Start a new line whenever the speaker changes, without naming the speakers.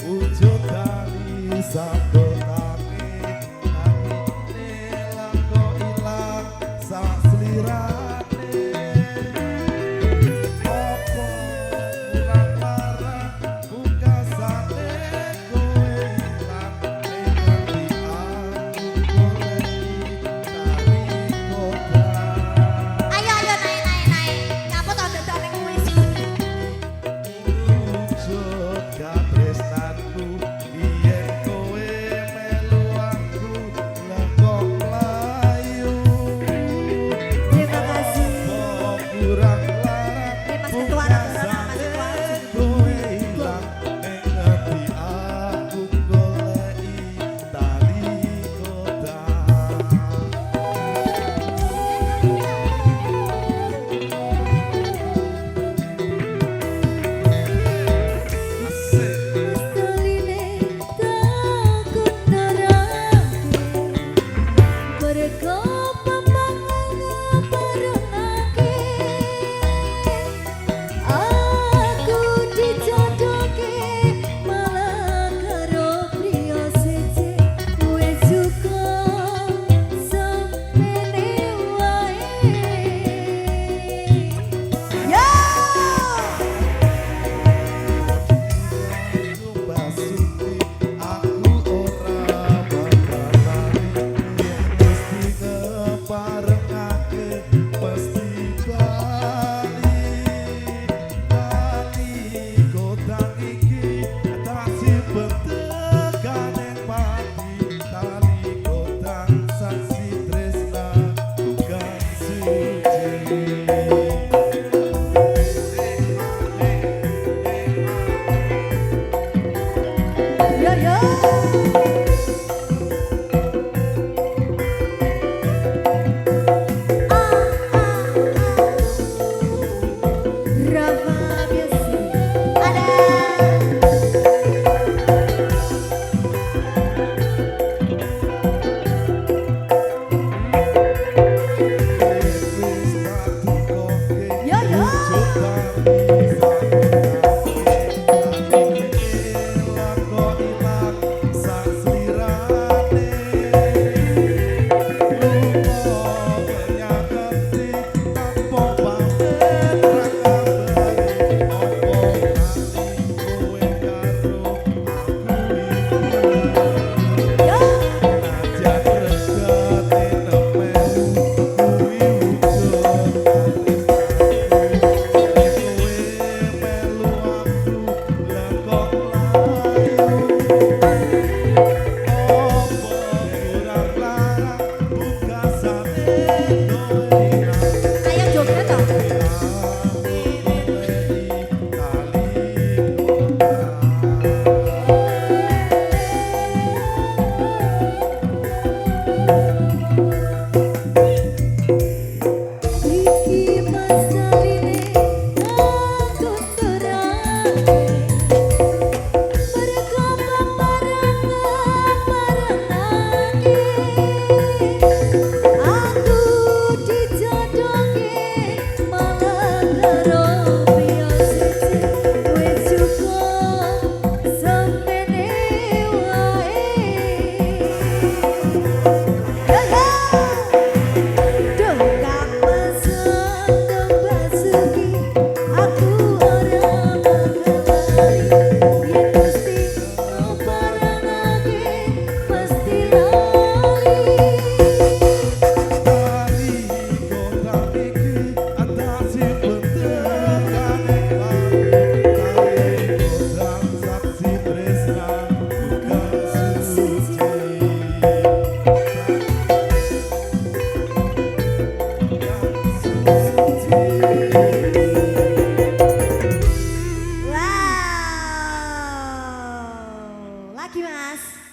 wujud tali sabotane atine lako ilang sak slirane opo kurang marah buka sate kowe ilang nganti aku goleki tali kodang
Ayo ayo naik. Kamu tau dadane kuis.
wujud katresnanku yen kowe melu aku lah kok mlayu
Terima kasih.
kok kurang larang
Mas Ketua Ratusan Mas Ketua.
kowe ilang ning ngendi aku goleki tali kodang asik
Saline takut nerake mergo pemangan barengake aku dijodohke malah karo priya siji kowe suka semene wae yo
Basuki aku ora bakal lari yen mesti keparengake mesti bali kodang iki tasi bentekane pati tali kodang saksi tresna bukan suci
yo yo Rafa biasa ada yo yo ayo joget toh iki masaline takut nerake mergo barengake aku dijodohke malah karo priya siji kowe suka semene wae Dongkak pesan Basuki aku ora bakal lari yen mesti keparengake mesti lali Wow, lagi mas.